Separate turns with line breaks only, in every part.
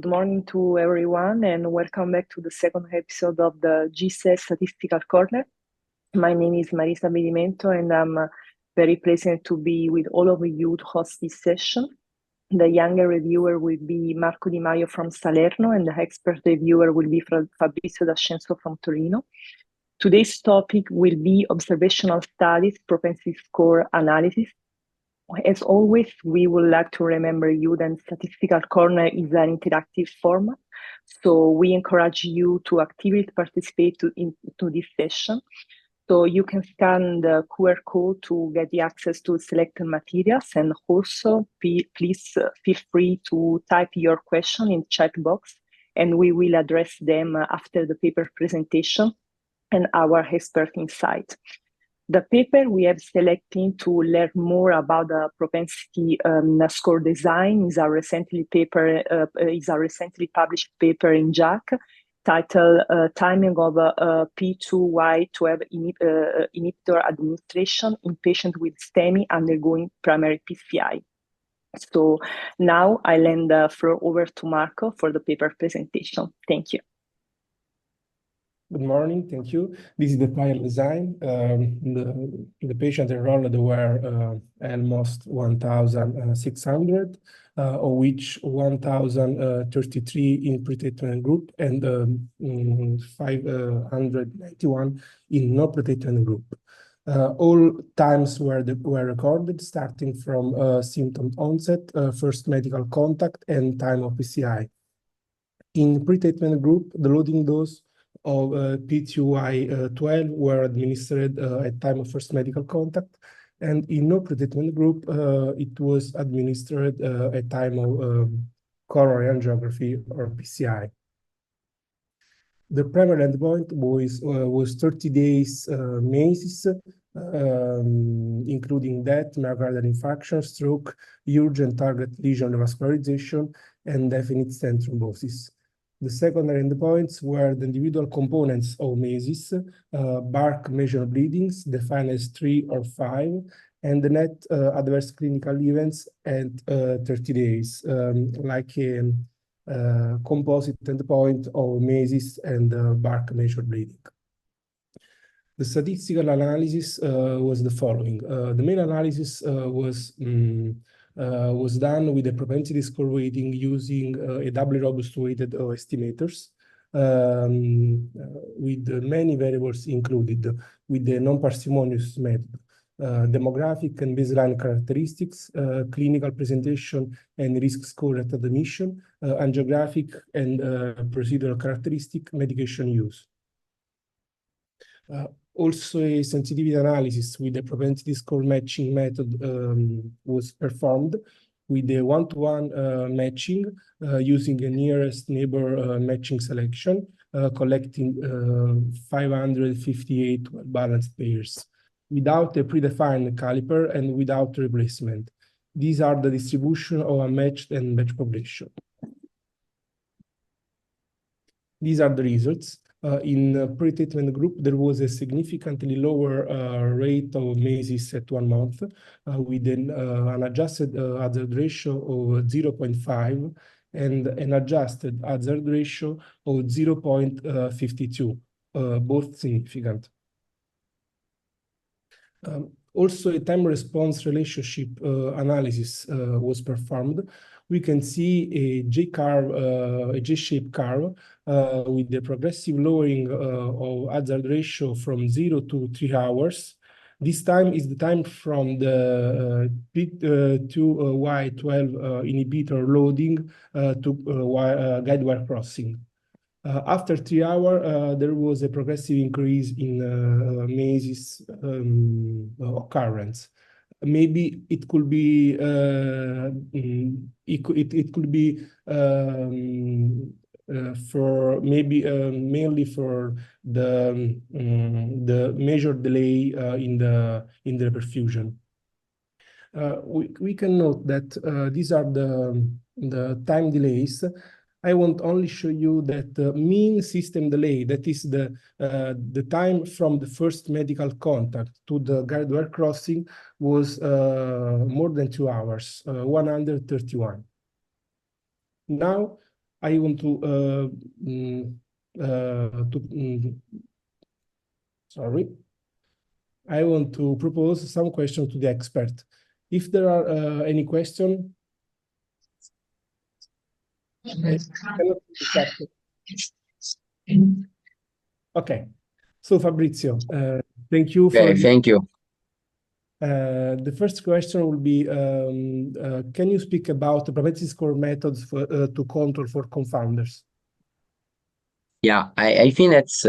Good morning to everyone, and welcome back to the second episode of the GCS Statistical Corner. My name is Marisa Bedimento, and I'm very pleased to be with all of you to host this session. The younger reviewer will be Marco Di Maio from Salerno, and the expert reviewer will be from Fabrizio D'Ascenso from Torino. Today's topic will be observational studies, propensity score analysis. As always, we would like to remember you that Statistical Corner is an interactive format, so we encourage you to actively participate into this session. So you can scan the QR code to get the access to selected materials, and also please feel free to type your question in the chat box, and we will address them after the paper presentation and our expert insight. The paper we have selected to learn more about the propensity score design is a recently published paper in JACC titled Timing of P2Y12 inhibitor administration in patients with STEMI undergoing primary PCI. So now I lend the floor over to Marco for the paper presentation. Thank you.
Good morning, thank you. This is the trial design. The patient enrolled were almost 1,600, of which 1,033 in pretreatment group and 591 in no pretreatment group. All times were recorded, starting from symptom onset, first medical contact, and time of PCI. In pretreatment group, the loading dose of P2Y12 were administered at time of first medical contact, and in no pretreatment group, it was administered at time of coronary angiography or PCI. The primary endpoint was 30 days MACES, including death, myocardial infarction, stroke, urgent target lesion revascularization, and definite stent thrombosis. The secondary endpoints were the individual components of MACES, BARC measure bleedings, defined as 3 or 5, and the net adverse clinical events at 30 days, like a composite endpoint of MACES and BARC measure bleeding. The statistical analysis was the following. The main analysis was done with a propensity score weighting using a doubly robust weighted estimators with many variables included with the non-parsimonious method, demographic and baseline characteristics, clinical presentation and risk score at admission, angiographic and procedural characteristic, medication use. Also, a sensitivity analysis with the propensity score matching method was performed with the one-to-one matching using a nearest neighbor matching selection, collecting 558 balanced pairs without a predefined caliper and without replacement. These are the distribution of a matched and matched population. These are the results. In pretreatment group, there was a significantly lower rate of MACES at 1 month with an adjusted hazard ratio of 0.5 and an adjusted hazard ratio of 0.52, both significant. Also, a time-response relationship analysis was performed. We can see a J-shaped curve with the progressive lowering of hazard ratio from 0 to 3 hours. This time is the time from the P2Y12 inhibitor loading to guide wire crossing. After 3 hours, there was a progressive increase in MACES occurrence. Maybe it could be for maybe mainly for the measured delay in the perfusion. We can note that these are the time delays. I want only show you that the mean system delay, that is the time from the first medical contact to the guide wire crossing, was more than 2 hours, 131. Now I want sorry. I want to propose some questions to the expert. If there are any questions, I cannot accept it. Okay. So Fabrizio, thank you for
Okay, thank you.
the first question will be, can you speak about the propensity score methods for, to control for confounders?
Yeah, I think that's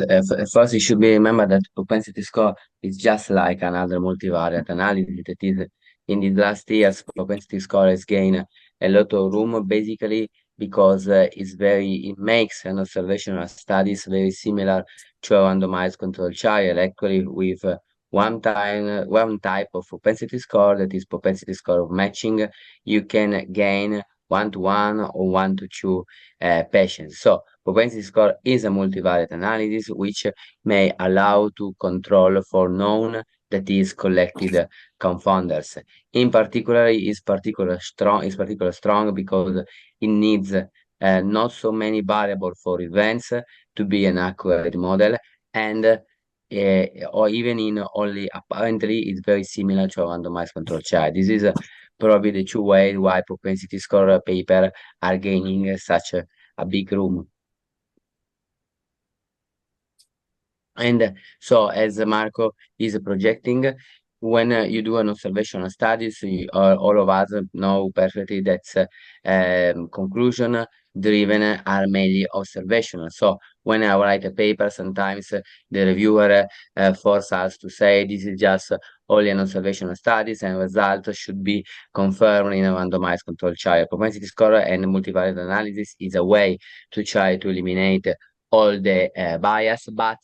first it should be remembered that propensity score is just like another multivariate analysis. That is, in the last years, propensity score has gained a lot of room, basically because it makes an observational studies very similar to a randomized control trial. Actually, with one type of propensity score, that is propensity score of matching, you can gain 1-to-1 or 1-to-2 patients. So propensity score is a multivariate analysis which may allow to control for known, that is collected confounders. In particular, is particularly strong because it needs not so many variables for events to be an accurate model, and or even in only apparently it's very similar to a randomized control trial. This is probably the two ways why propensity score paper are gaining such a big room. And so, as Marco is projecting, when you do an observational studies, all of us know perfectly that conclusion driven are mainly observational. So when I write a paper, sometimes the reviewer force us to say this is just only an observational studies and results should be confirmed in a randomized control trial. Propensity score and multivariate analysis is a way to try to eliminate all the bias, but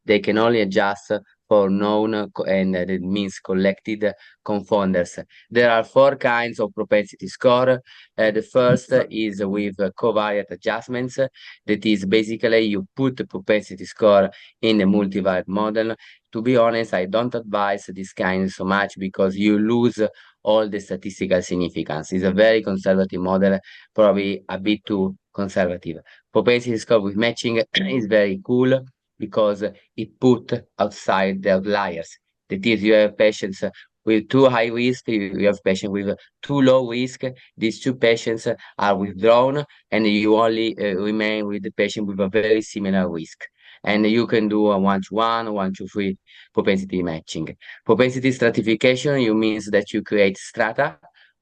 they can only adjust for known and that means collected confounders. There are four kinds of propensity score. The first is with covariate adjustments. That is basically you put the propensity score in a multivariate model. To be honest, I don't advise this kind so much because you lose all the statistical significance. It's a very conservative model, probably a bit too conservative. Propensity score with matching is very cool because it put outside the outliers. That is, you have patients with too high risk, you have patients with too low risk. These two patients are withdrawn, and you only remain with the patient with a very similar risk. And you can do a 1-to-1, 1-to-3 propensity matching. Propensity stratification, you means that you create strata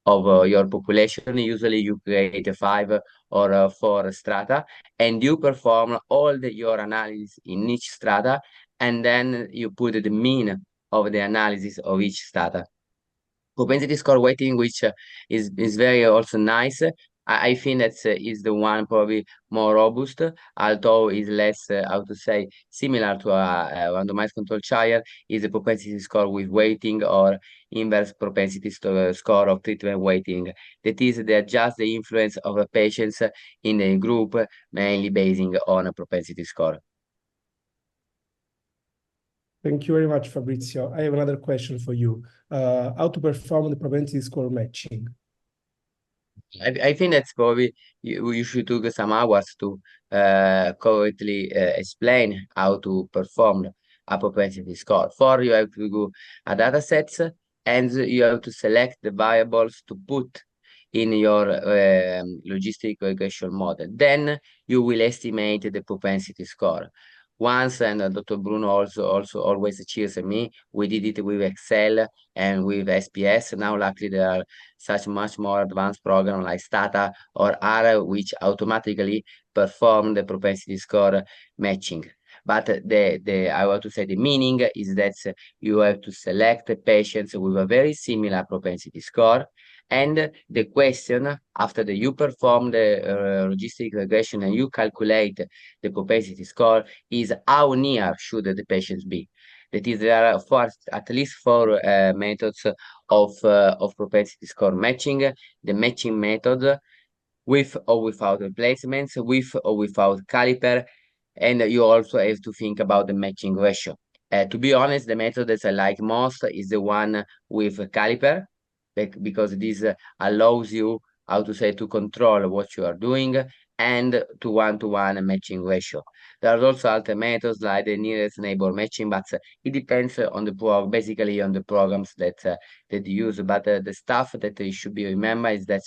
of your population. Usually you create 5 or 4 strata, and you perform your analysis in each strata, and then you put the mean of the analysis of each strata. Propensity score weighting, which is very also nice. I think that is the one probably more robust, although is less, how to say, similar to a randomized control trial, is a propensity score with weighting or inverse propensity score of treatment weighting. That is, they adjust the influence of a patients in the group, mainly basing on a propensity score.
Thank you very much, Fabrizio. I have another question for you. How to perform the propensity score matching?
I think that's probably you should take some hours to correctly explain how to perform a propensity score. For you have to do a data set, and you have to select the variables to put in your logistic regression model. Then you will estimate the propensity score. Once, and Dr. Bruno also always cheers me, we did it with Excel and with SPS. Now, luckily, there are such much more advanced programs like Stata or R, which automatically perform the propensity score matching. But I want to say the meaning is that you have to select patients with a very similar propensity score. And the question, after that you perform the logistic regression and you calculate the propensity score, is how near should the patients be. That is, there are at least 4 methods of propensity score matching. The matching method, with or without replacements, with or without caliper, and you also have to think about the matching ratio. To be honest, the method that I like most is the one with caliper, because this allows you, how to say, to control what you are doing, and to one matching ratio. There are also other methods like the nearest neighbor matching, but it depends on the basically on the programs that you use. But the stuff that you should be remember is that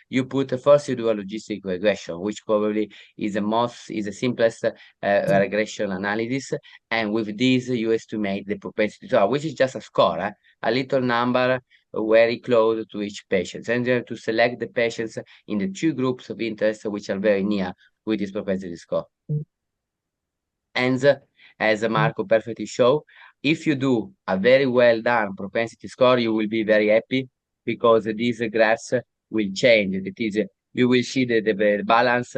you put first you do a logistic regression, which probably is the simplest regression analysis, and with this you estimate the propensity, so which is just a score, a little number very close to each patient, and you have to select the patients in the two groups of interest which are very near with this propensity score. And as Marco perfectly showed, if you do a very well done propensity score, you will be very happy because these graphs will change. That is, you will see that the balance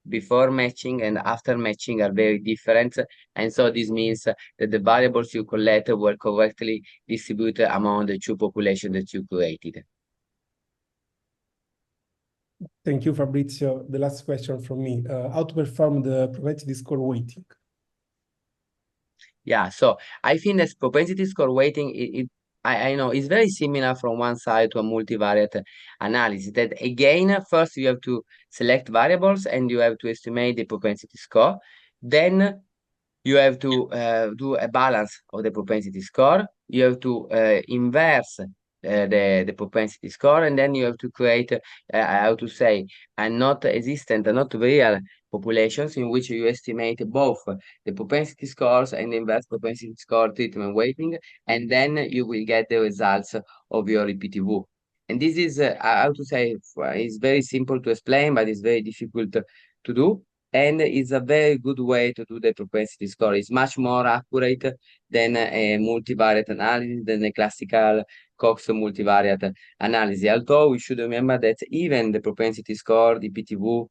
before matching and after matching are very different. And so this means that the variables you collect were correctly distributed among the two populations that you created.
Thank you, Fabrizio. The last question from me. How to perform the propensity score weighting?
Yeah, so I think that propensity score weighting, I know it's very similar from one side to a multivariate analysis. That again, first you have to select variables and you have to estimate the propensity score. Then you have to do a balance of the propensity score. You have to inverse the propensity score, and then you have to create, how to say, a not existent, a not real populations in which you estimate both the propensity scores and the inverse propensity score treatment weighting, and then you will get the results of your EPTV. And this is, how to say, it's very simple to explain, but it's very difficult to do. And it's a very good way to do the propensity score. It's much more accurate than a multivariate analysis, than a classical Cox multivariate analysis. Although we should remember that even the propensity score, the PTV,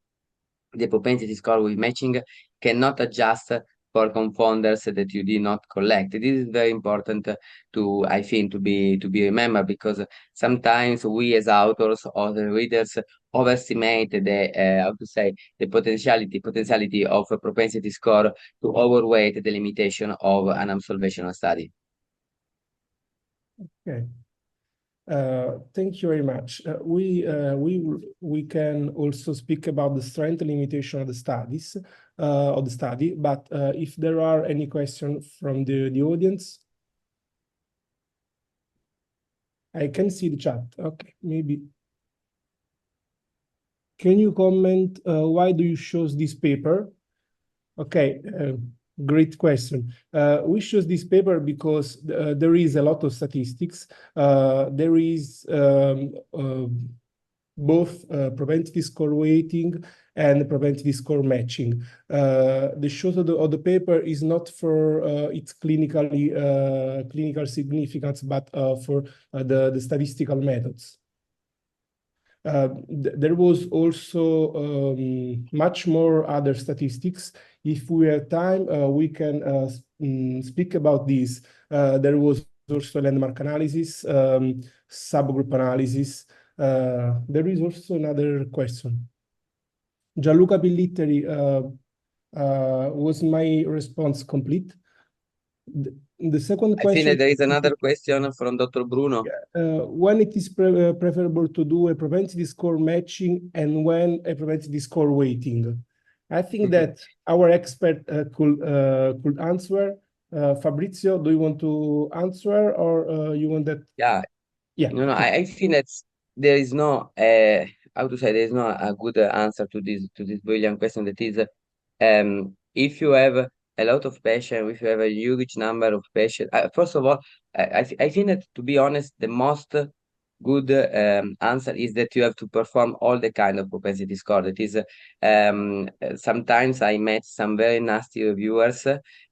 the propensity score with matching cannot adjust for confounders that you did not collect. This is very important to, I think, to be remembered, because sometimes we as authors or the readers overestimate the how to say, the potentiality of a propensity score to overweight the limitation of an observational study.
Okay. Thank you very much. We can also speak about the strength limitation of the studies of the study, but if there are any questions from the audience, I can see the chat. Okay, maybe. Can you comment why do you choose this paper? Okay, great question. We chose this paper because there is a lot of statistics. There is both propensity score weighting and propensity score matching. The short of the paper is not for its clinical significance, but for the statistical methods. There was also much more other statistics. If we have time, we can speak about this. There was also landmark analysis, subgroup analysis. There is also another question. Gianluca Pillitteri, was my response complete? The second question.
I think that there is another question from Dr. Bruno.
When it is preferable to do a propensity score matching and when a propensity score weighting? I think that our expert could answer. Fabrizio, do you want to answer, or you want that?
Yeah.
Yeah.
No, I think that there is no how to say, there is no a good answer to this brilliant question. That is, if you have a lot of patients, if you have a huge number of patients, first of all, I think that, to be honest, the most good answer is that you have to perform all the kind of propensity score. That is, sometimes I met some very nasty reviewers,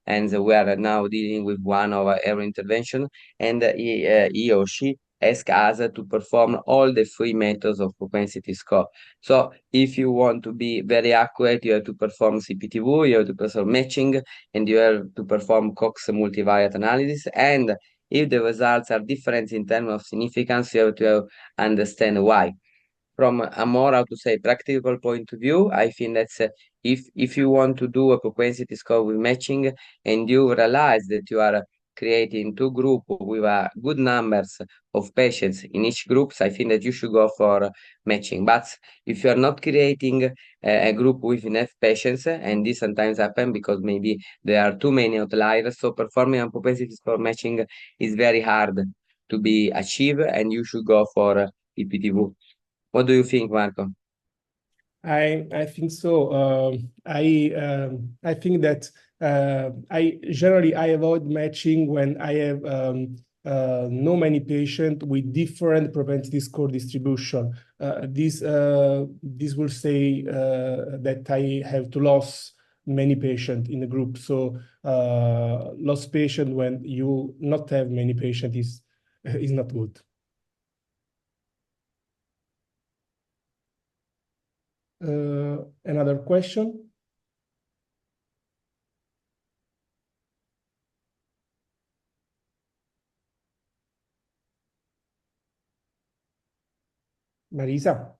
and we are now dealing with one of our intervention, and he or she ask us to perform all the three methods of propensity score. So if you want to be very accurate, you have to perform CPTV, you have to perform matching, and you have to perform Cox multivariate analysis. And if the results are different in terms of significance, you have to understand why. From a more, how to say, practical point of view, I think that's if you want to do a propensity score with matching and you realize that you are creating two groups with good numbers of patients in each group, I think that you should go for matching. But if you are not creating a group with enough patients, and this sometimes happens because maybe there are too many outliers, so performing a propensity score matching is very hard to be achieved, and you should go for PPTV. What do you think, Marco?
I think so. I think that I generally avoid matching when I have no many patients with different propensity score distribution. This will say that I have to lose many patients in the group. So lost patient when you not have many patients is not good. Another question? Marisa?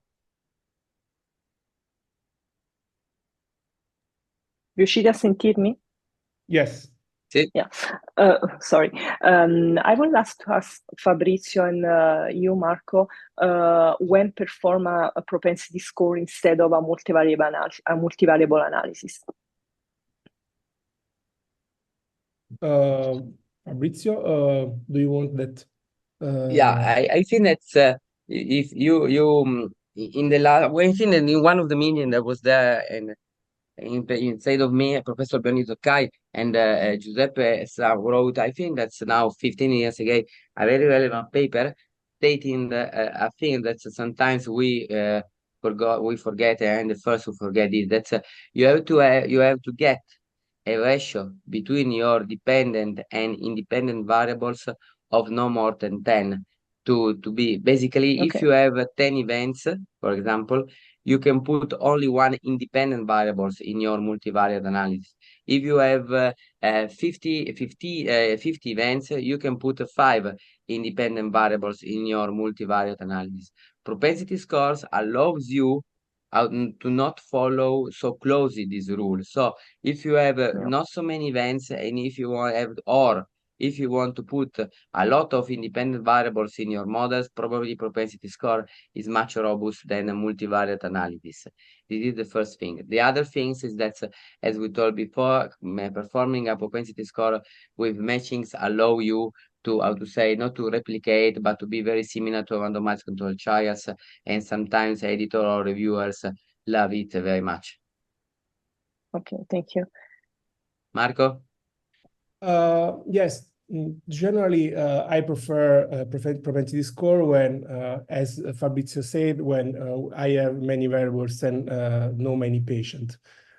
Riuscite a sentirmi?
Yes.
Sì.
Yeah. Sorry. I would like to ask Fabrizio and you, Marco, when perform a propensity score instead of a multivariable analysis.
Fabrizio, do you want that?
Yeah, I think that's if you in the last, well, I think that in one of the meetings that was there, and inside of me, Professor Benito Kai and Giuseppe wrote, I think that's now 15 years ago, a very relevant paper stating a thing that sometimes we forget, and the first to forget is that you have to get a ratio between your dependent and independent variables of no more than 10 to be basically, if
Okay.
you have 10 events, for example, you can put only one independent variables in your multivariate analysis. If you have 50 events, you can put 5 independent variables in your multivariate analysis. Propensity scores allows you to not follow so closely this rule. So if you have not so many events, and if you want have, or if you want to put a lot of independent variables in your models, probably propensity score is much robust than a multivariate analysis. This is the first thing. The other things is that, as we told before, performing a propensity score with matchings allow you to, how to say, not to replicate, but to be very similar to randomized control trials, and sometimes editor or reviewers love it very much.
Okay, thank you.
Marco?
Yes, generally I prefer propensity score when, as Fabrizio said, when I have many variables and no many patients.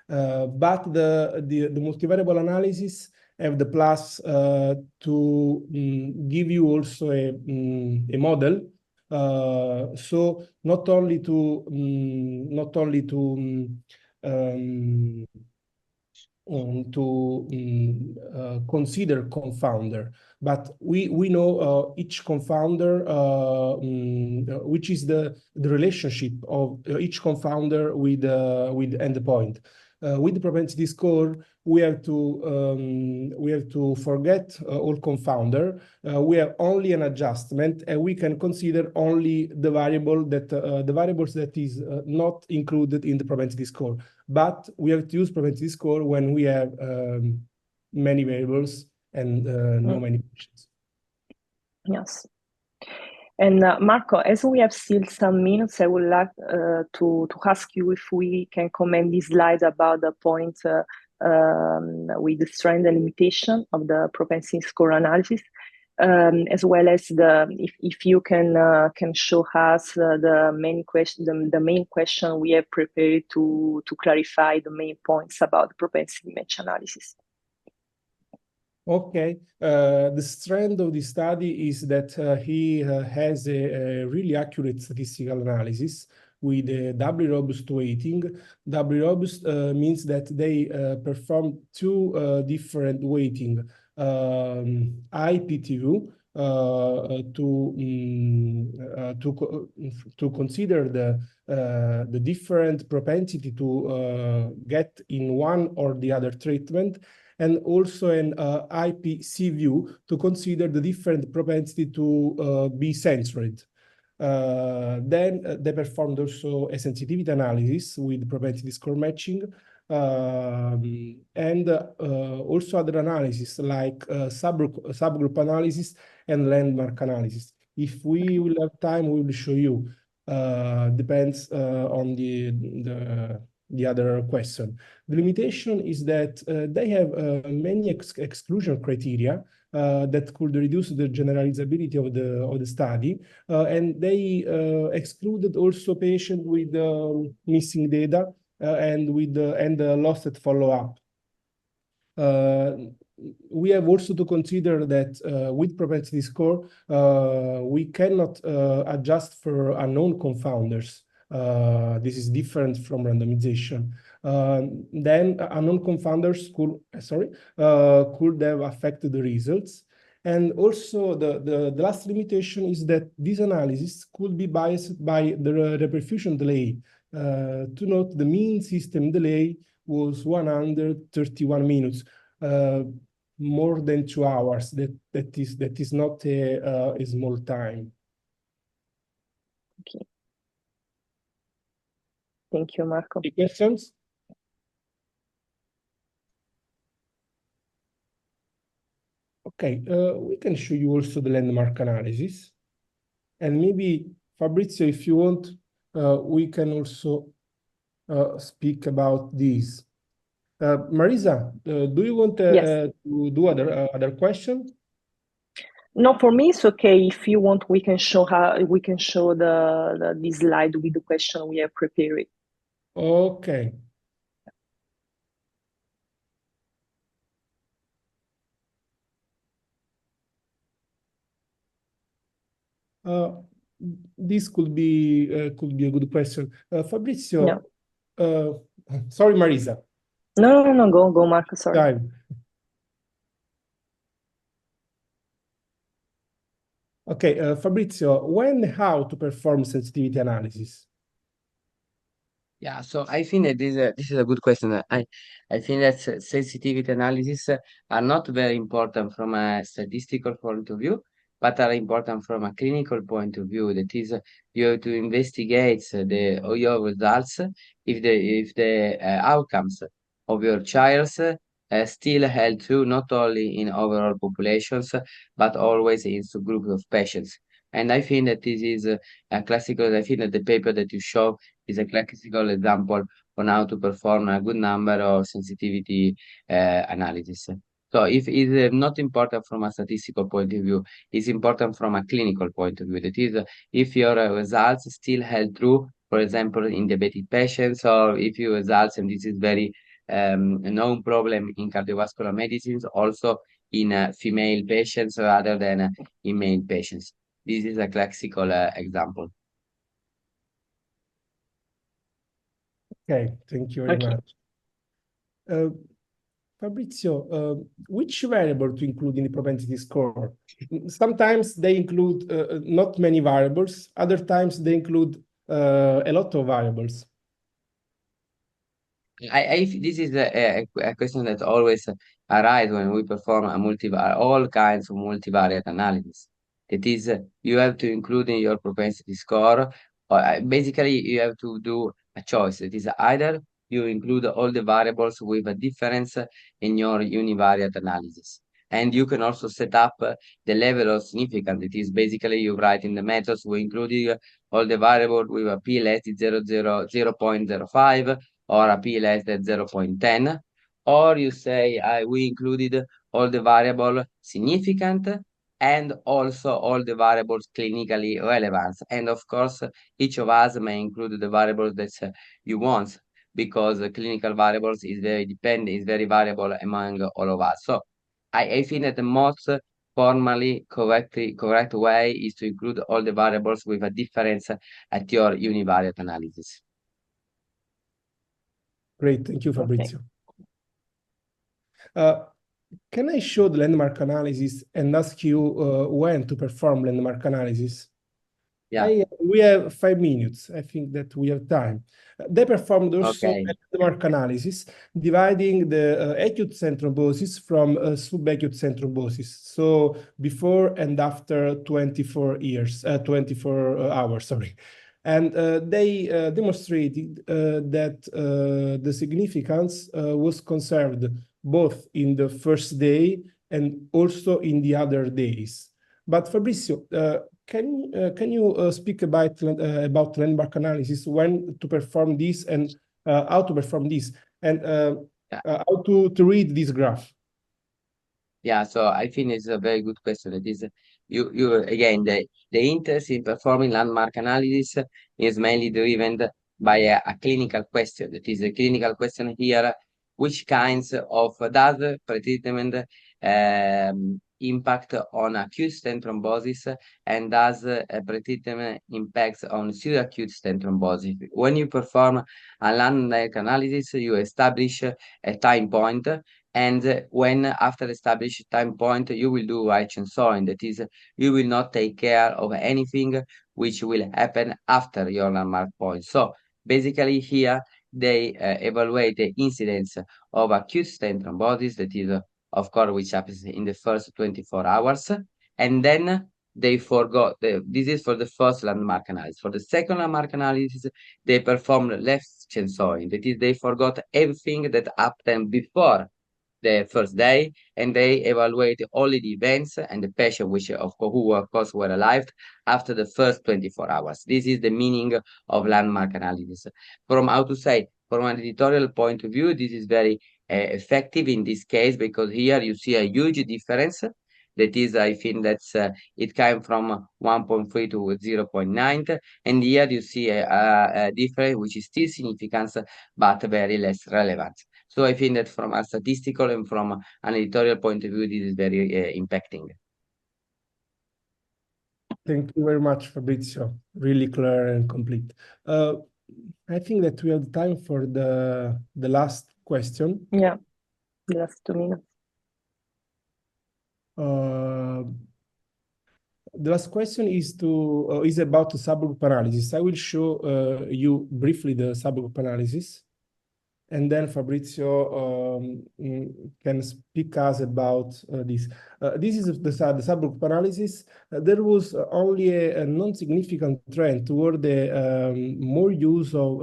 But the multivariable analysis have the plus to give you also a model. So not only to consider confounder, but we know each confounder, which is the relationship of each confounder with endpoint. With the propensity score, we have to forget all confounder. We have only an adjustment, and we can consider only the variables that is not included in the propensity score. But we have to use propensity score when we have many variables and no many patients.
Yes. And Marco, as we have still some minutes, I would like to ask you if we can comment these slides about the point with the strength and limitation of the propensity score analysis, as well as if you can show us the main question we have prepared to clarify the main points about the propensity match analysis.
Okay, the strength of the study is that he has a really accurate statistical analysis with a doubly robust weighting. Doubly robust means that they perform two different weighting, IPTU, to consider the different propensity to get in one or the other treatment, and also an IPC view to consider the different propensity to be censored. Then they performed also a sensitivity analysis with propensity score matching, and also other analysis like subgroup analysis and landmark analysis. If we will have time, we will show you. Depends on the other question. The limitation is that they have many exclusion criteria that could reduce the generalizability of the study, and they excluded also patients with missing data and with lost at follow-up. We have also to consider that with propensity score, we cannot adjust for unknown confounders. This is different from randomization. Then unknown confounders could have affected the results. And also the last limitation is that this analysis could be biased by the reperfusion delay. To note, the mean system delay was 131 minutes. More than 2 hours. That is not a small time.
Okay. Thank you, Marco.
Any questions? Okay, we can show you also the landmark analysis. And maybe, Fabrizio, if you want, we can also speak about this. Marisa, do you want
Yes.
to do other question?
No, for me it's okay. If you want, we can show this slide with the question we have prepared.
Okay. This could be a good question. Fabrizio, sorry, Marisa.
No, go, Marco, sorry.
Time. Okay, Fabrizio, when and how to perform sensitivity analysis?
Yeah, so I think that this is a good question. I think that sensitivity analysis are not very important from a statistical point of view, but are important from a clinical point of view. That is, you have to investigate your results if the outcomes of your trials still held true not only in overall populations but always in subgroups of patients. And I think that this is a classical. I think that the paper that you show is a classical example on how to perform a good number of sensitivity analysis. So if it's not important from a statistical point of view, it's important from a clinical point of view. That is, if your results still held true, for example, in diabetic patients, or if your results, and this is very known problem in cardiovascular medicines, also in female patients rather than in male patients. This is a classical example.
Okay, thank you very much. Fabrizio, which variable to include in the propensity score? Sometimes they include not many variables, other times they include a lot of variables.
This is a question that always arises when we perform all kinds of multivariate analysis. That is, you have to include in your propensity score, or basically you have to do a choice. It is either you include all the variables with a difference in your univariate analysis. And you can also set up the level of significance. It is basically you write in the methods, we include all the variables with a p less than 0.05 or a p less than 0.10, or you say we included all the variable significant and also all the variables clinically relevant. And of course, each of us may include the variables that you want, because clinical variables is very variable among all of us. So I think that the most formally correct way is to include all the variables with a difference at your univariate analysis.
Great, thank you, Fabrizio. Can I show the landmark analysis and ask you when to perform landmark analysis?
Yeah.
I we have 5 minutes. I think that we have time. They performed also
Okay.
a landmark analysis dividing the acute stent thrombosis from subacute stent thrombosis. So before and after 24 hours, sorry. And they demonstrated that the significance was conserved both in the first day and also in the other days. But Fabrizio, can you speak about landmark analysis, when to perform this and how to perform this, and
Yeah.
how to read this graph?
Yeah, so I think it's a very good question. It is you again the interest in performing landmark analysis is mainly driven by a clinical question. That is a clinical question here, which kinds of does pretreatment impact on acute stent thrombosis, and does pretreatment impacts on pseudoacute stent thrombosis. When you perform a landmark analysis, you establish a time point, and when after established time point, you will do right censoring. That is, you will not take care of anything which will happen after your landmark point. So basically here, they evaluate the incidence of acute stent thrombosis, that is, of course, which happens in the first 24 hours. And then they forgot, this is for the first landmark analysis. For the second landmark analysis, they performed left censoring. That is, they forgot everything that happened before the first day, and they evaluate only the events and the patient which who of course were alive after the first 24 hours. This is the meaning of landmark analysis. From how to say, from an editorial point of view, this is very effective in this case, because here you see a huge difference. That is, I think that's it came from 1.3 to 0.9, and here you see a difference which is still significant but very less relevant. So I think that from a statistical and from an editorial point of view, this is very impacting.
Thank you very much, Fabrizio. Really clear and complete. I think that we have time for the last question.
Yeah, the last 2 minutes.
The last question is about the subgroup analysis. I will show you briefly the subgroup analysis, and then Fabrizio can speak us about this. This is the subgroup analysis. There was only a non-significant trend toward the more use of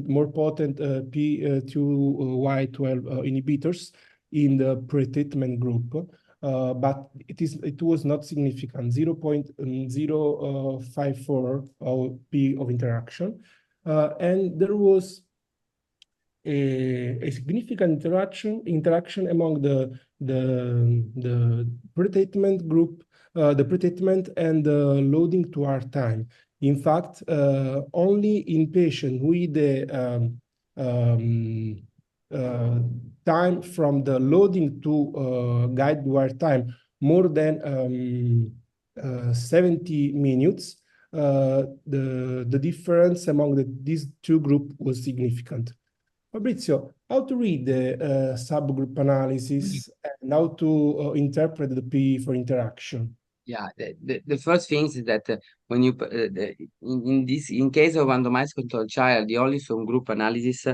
more potent P2Y12 inhibitors in the pretreatment group. But it was not significant, 0.054 P of interaction. And there was a significant interaction among the pretreatment group, the pretreatment and the loading to R time. In fact, only in patients with the time from the loading to guide wire time more than 70 minutes, the difference among these two groups was significant. Fabrizio, how to read the subgroup analysis and how to interpret the P for interaction?
Yeah, the first thing is that when you in case of randomized control trial, the only subgroup analysis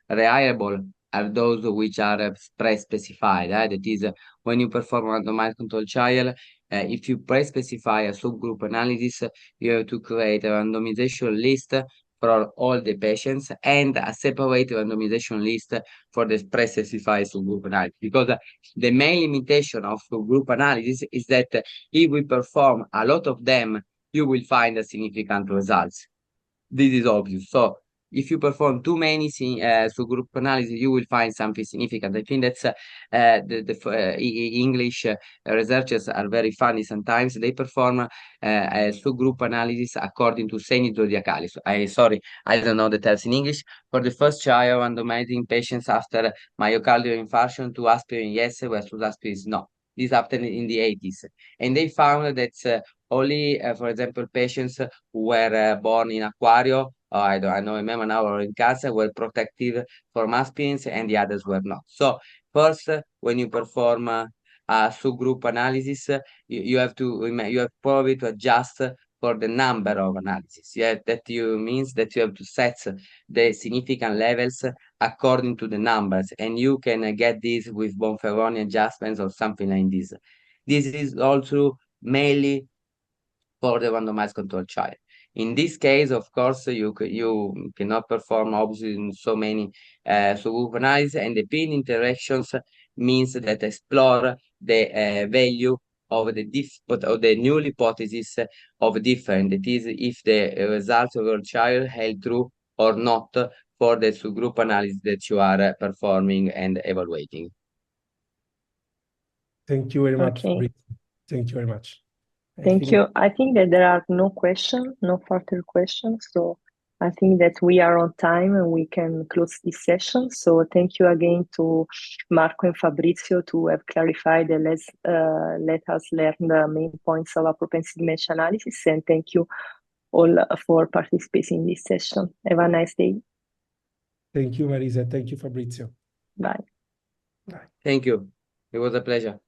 reliable are those which are pre-specified. That is, when you perform a randomized control trial, if you pre-specify a subgroup analysis, you have to create a randomization list for all the patients and a separate randomization list for the pre-specified subgroup analysis. Because the main limitation of subgroup analysis is that if we perform a lot of them, you will find a significant results. This is obvious. So if you perform too many subgroup analysis, you will find something significant. I think that's English researchers are very funny sometimes. They perform a subgroup analysis according to segni zodiacali. So sorry, I don't know the terms in English. For the first trial, randomizing patients after myocardial infarction to aspirin yes versus aspirin no. This happened in the 80s, and they found that only, for example, patients who were born in Aquario, I don't remember now, or in cancer, were protective for aspirins, and the others were not. So first, when you perform a subgroup analysis, you have probably to adjust for the number of analysis. Yeah, that means that you have to set the significant levels according to the numbers, and you can get this with Bonferroni adjustments or something like this. This is also mainly for the randomized control trial. In this case, of course, you cannot perform obviously in so many subgroup analysis, and the pin interactions means that explore the value of the null hypothesis of different. That is, if the results of your trial held true or not for the subgroup analysis that you are performing and evaluating.
Thank you very much,
Okay.
Fabrizio. Thank you very much.
Thank you. I think that there are no questions, no further questions. So I think that we are on time and we can close this session. So thank you again to Marco and Fabrizio to have clarified and let us learn the main points of our propensity match analysis. And thank you all for participating in this session. Have a nice day.
Thank you, Marisa. Thank you, Fabrizio.
Bye.
Bye.
Thank you. It was a pleasure.